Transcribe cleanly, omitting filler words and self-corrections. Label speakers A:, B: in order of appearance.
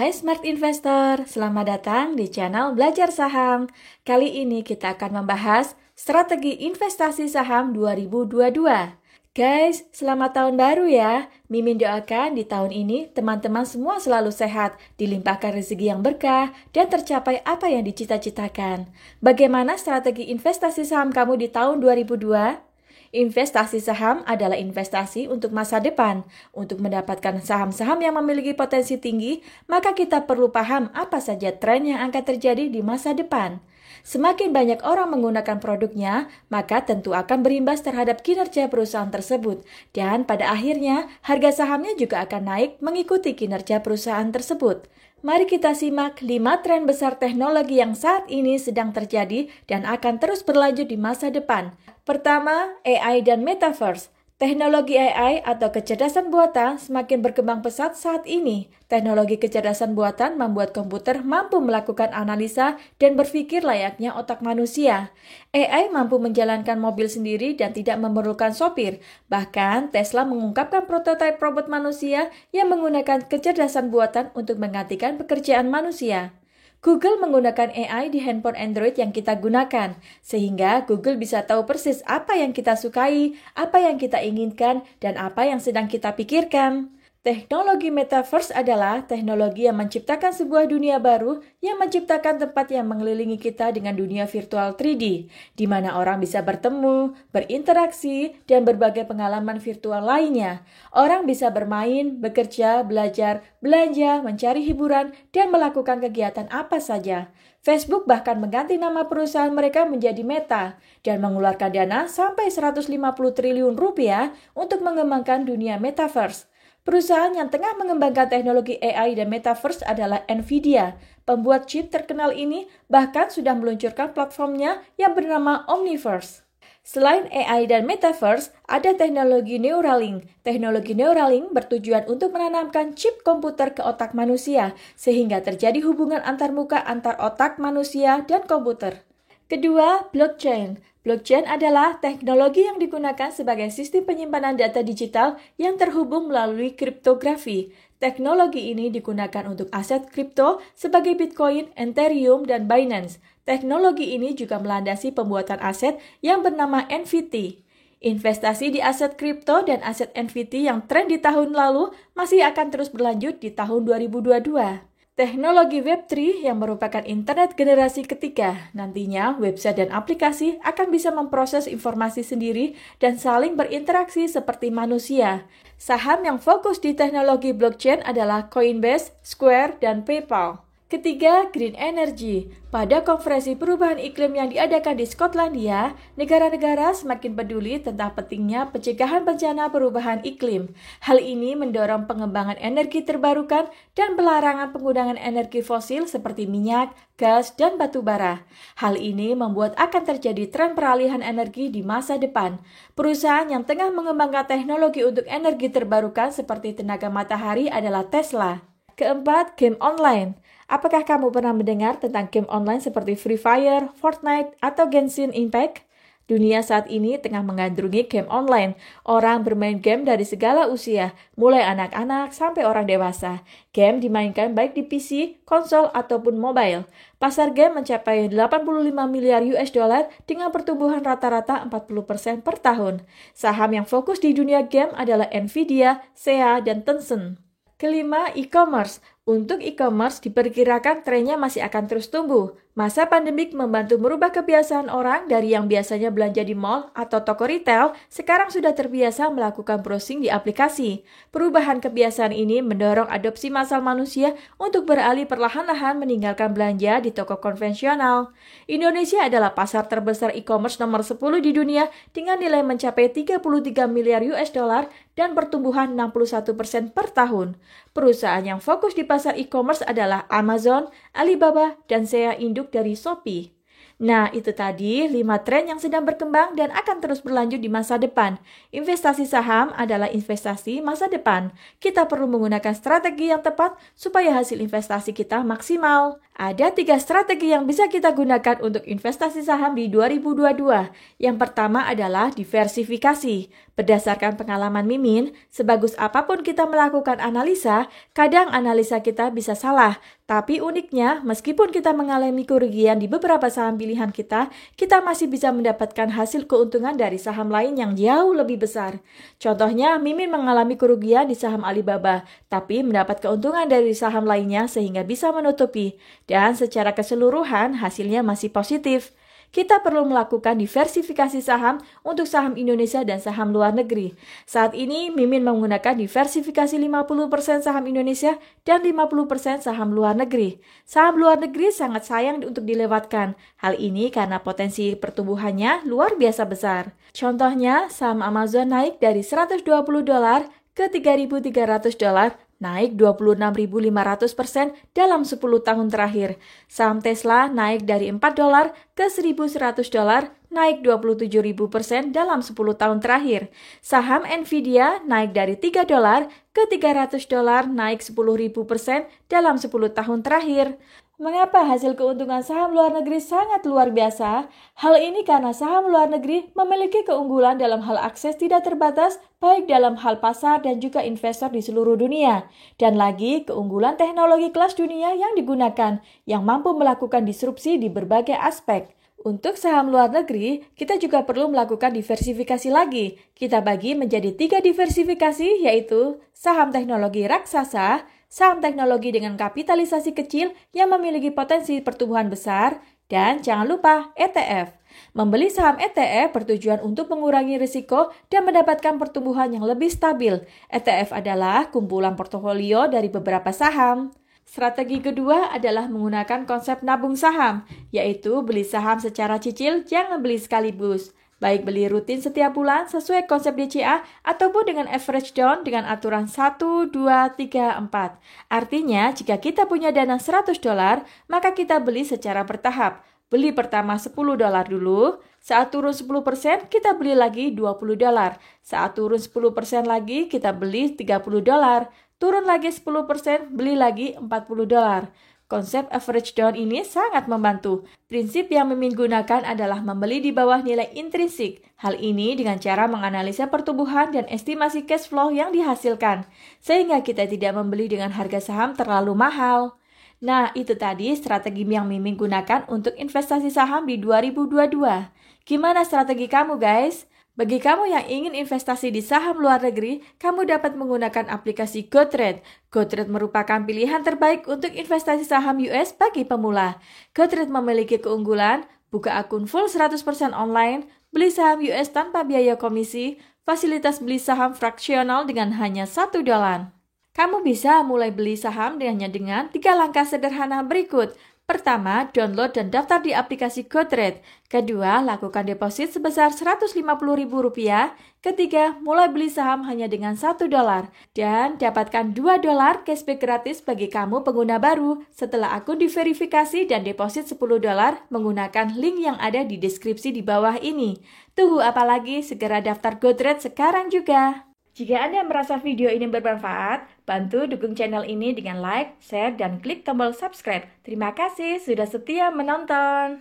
A: Hai Smart Investor, selamat datang di channel Belajar Saham. Kali ini kita akan membahas strategi investasi saham 2022. Guys, selamat tahun baru ya. Mimin doakan di tahun ini teman-teman semua selalu sehat, dilimpahkan rezeki yang berkah, dan tercapai apa yang dicita-citakan. Bagaimana strategi investasi saham kamu di tahun 2002? Investasi saham adalah investasi untuk masa depan. Untuk mendapatkan saham-saham yang memiliki potensi tinggi, maka kita perlu paham apa saja tren yang akan terjadi di masa depan. Semakin banyak orang menggunakan produknya, maka tentu akan berimbas terhadap kinerja perusahaan tersebut. Dan pada akhirnya, harga sahamnya juga akan naik mengikuti kinerja perusahaan tersebut. Mari kita simak 5 tren besar teknologi yang saat ini sedang terjadi dan akan terus berlanjut di masa depan. Pertama, AI dan Metaverse. Teknologi AI atau kecerdasan buatan semakin berkembang pesat saat ini. Teknologi kecerdasan buatan membuat komputer mampu melakukan analisa dan berpikir layaknya otak manusia. AI mampu menjalankan mobil sendiri dan tidak memerlukan sopir. Bahkan, Tesla mengungkapkan prototipe robot manusia yang menggunakan kecerdasan buatan untuk menggantikan pekerjaan manusia. Google menggunakan AI di handphone Android yang kita gunakan, sehingga Google bisa tahu persis apa yang kita sukai, apa yang kita inginkan, dan apa yang sedang kita pikirkan. Teknologi Metaverse adalah teknologi yang menciptakan sebuah dunia baru yang menciptakan tempat yang mengelilingi kita dengan dunia virtual 3D, di mana orang bisa bertemu, berinteraksi, dan berbagai pengalaman virtual lainnya. Orang bisa bermain, bekerja, belajar, belanja, mencari hiburan, dan melakukan kegiatan apa saja. Facebook bahkan mengganti nama perusahaan mereka menjadi Meta dan mengeluarkan dana sampai 150 triliun rupiah untuk mengembangkan dunia Metaverse. Perusahaan yang tengah mengembangkan teknologi AI dan Metaverse adalah Nvidia. Pembuat chip terkenal ini bahkan sudah meluncurkan platformnya yang bernama Omniverse. Selain AI dan Metaverse, ada teknologi Neuralink. Teknologi Neuralink bertujuan untuk menanamkan chip komputer ke otak manusia, sehingga terjadi hubungan antarmuka antar otak manusia dan komputer. Kedua, blockchain. Blockchain adalah teknologi yang digunakan sebagai sistem penyimpanan data digital yang terhubung melalui kriptografi. Teknologi ini digunakan untuk aset kripto sebagai Bitcoin, Ethereum, dan Binance. Teknologi ini juga melandasi pembuatan aset yang bernama NFT. Investasi di aset kripto dan aset NFT yang tren di tahun lalu masih akan terus berlanjut di tahun 2022. Teknologi Web3 yang merupakan internet generasi ketiga. Nantinya, website dan aplikasi akan bisa memproses informasi sendiri dan saling berinteraksi seperti manusia. Saham yang fokus di teknologi blockchain adalah Coinbase, Square, dan PayPal. Ketiga, green energy. Pada konferensi perubahan iklim yang diadakan di Skotlandia, negara-negara semakin peduli tentang pentingnya pencegahan bencana perubahan iklim. Hal ini mendorong pengembangan energi terbarukan dan pelarangan penggunaan energi fosil seperti minyak, gas, dan batu bara. Hal ini membuat akan terjadi tren peralihan energi di masa depan. Perusahaan yang tengah mengembangkan teknologi untuk energi terbarukan seperti tenaga matahari adalah Tesla. Keempat, game online. Apakah kamu pernah mendengar tentang game online seperti Free Fire, Fortnite, atau Genshin Impact? Dunia saat ini tengah menggandrungi game online. Orang bermain game dari segala usia, mulai anak-anak sampai orang dewasa. Game dimainkan baik di PC, konsol, ataupun mobile. Pasar game mencapai 85 miliar US dollar dengan pertumbuhan rata-rata 40% per tahun. Saham yang fokus di dunia game adalah Nvidia, SEA, dan Tencent. Kelima, e-commerce. Untuk e-commerce diperkirakan trennya masih akan terus tumbuh. Masa pandemik membantu merubah kebiasaan orang dari yang biasanya belanja di mall atau toko retail, sekarang sudah terbiasa melakukan browsing di aplikasi. Perubahan kebiasaan ini mendorong adopsi massal manusia untuk beralih perlahan-lahan meninggalkan belanja di toko konvensional. Indonesia adalah pasar terbesar e-commerce nomor 10 di dunia dengan nilai mencapai 33 miliar US dollar dan pertumbuhan 61% per tahun. Perusahaan yang fokus di pasar e-commerce adalah Amazon, Alibaba, dan SEA induk dari Shopee. Nah, itu tadi 5 tren yang sedang berkembang dan akan terus berlanjut di masa depan. Investasi saham adalah investasi masa depan. Kita perlu menggunakan strategi yang tepat supaya hasil investasi kita maksimal. Ada 3 strategi yang bisa kita gunakan untuk investasi saham di 2022. Yang pertama adalah diversifikasi. Berdasarkan pengalaman Mimin, sebagus apapun kita melakukan analisa, kadang analisa kita bisa salah. Tapi uniknya, meskipun kita mengalami kerugian di beberapa saham pilihan kita masih bisa mendapatkan hasil keuntungan dari saham lain yang jauh lebih besar. Contohnya, Mimin mengalami kerugian di saham Alibaba, tapi mendapat keuntungan dari saham lainnya sehingga bisa menutupi. Dan secara keseluruhan hasilnya masih positif. Kita perlu melakukan diversifikasi saham untuk saham Indonesia dan saham luar negeri. Saat ini Mimin menggunakan diversifikasi 50% saham Indonesia dan 50% saham luar negeri. Saham luar negeri sangat sayang untuk dilewatkan. Hal ini karena potensi pertumbuhannya luar biasa besar. Contohnya, saham Amazon naik dari $120 ke $3.300, naik 26.500% dalam 10 tahun terakhir. Saham Tesla naik dari $4 ke $1.100, naik 27.000% dalam 10 tahun terakhir. Saham Nvidia naik dari $3 ke $300, naik 10.000% dalam 10 tahun terakhir. Mengapa hasil keuntungan saham luar negeri sangat luar biasa? Hal ini karena saham luar negeri memiliki keunggulan dalam hal akses tidak terbatas, baik dalam hal pasar dan juga investor di seluruh dunia. Dan lagi, keunggulan teknologi kelas dunia yang digunakan, yang mampu melakukan disrupsi di berbagai aspek. Untuk saham luar negeri, kita juga perlu melakukan diversifikasi lagi. Kita bagi menjadi 3 diversifikasi, yaitu saham teknologi raksasa, saham teknologi dengan kapitalisasi kecil yang memiliki potensi pertumbuhan besar, dan jangan lupa ETF. Membeli saham ETF bertujuan untuk mengurangi risiko dan mendapatkan pertumbuhan yang lebih stabil. ETF adalah kumpulan portofolio dari beberapa saham. Strategi kedua adalah menggunakan konsep nabung saham, yaitu beli saham secara cicil, jangan beli sekaligus. Baik beli rutin setiap bulan sesuai konsep DCA ataupun dengan average down dengan aturan 1, 2, 3, 4. Artinya, jika kita punya dana $100, maka kita beli secara bertahap. Beli pertama $10 dulu, saat turun 10% kita beli lagi $20. Saat turun 10% lagi kita beli $30. Turun lagi 10%, beli lagi $40. Konsep average down ini sangat membantu. Prinsip yang Mimin gunakan adalah membeli di bawah nilai intrinsik. Hal ini dengan cara menganalisa pertumbuhan dan estimasi cash flow yang dihasilkan, sehingga kita tidak membeli dengan harga saham terlalu mahal. Nah, itu tadi strategi yang Mimin gunakan untuk investasi saham di 2022. Gimana strategi kamu, guys? Bagi kamu yang ingin investasi di saham luar negeri, kamu dapat menggunakan aplikasi GoTrade. GoTrade merupakan pilihan terbaik untuk investasi saham US bagi pemula. GoTrade memiliki keunggulan, buka akun full 100% online, beli saham US tanpa biaya komisi, fasilitas beli saham fraksional dengan hanya $1. Kamu bisa mulai beli saham dengan 3 langkah sederhana berikut. Pertama, download dan daftar di aplikasi GoTrade. Kedua, lakukan deposit sebesar Rp150.000. Ketiga, mulai beli saham hanya dengan $1. Dan dapatkan $2 cashback gratis bagi kamu pengguna baru setelah akun diverifikasi dan deposit $10 menggunakan link yang ada di deskripsi di bawah ini. Tunggu apa lagi? Segera daftar GoTrade sekarang juga. Jika Anda merasa video ini bermanfaat, bantu dukung channel ini dengan like, share, dan klik tombol subscribe. Terima kasih sudah setia menonton.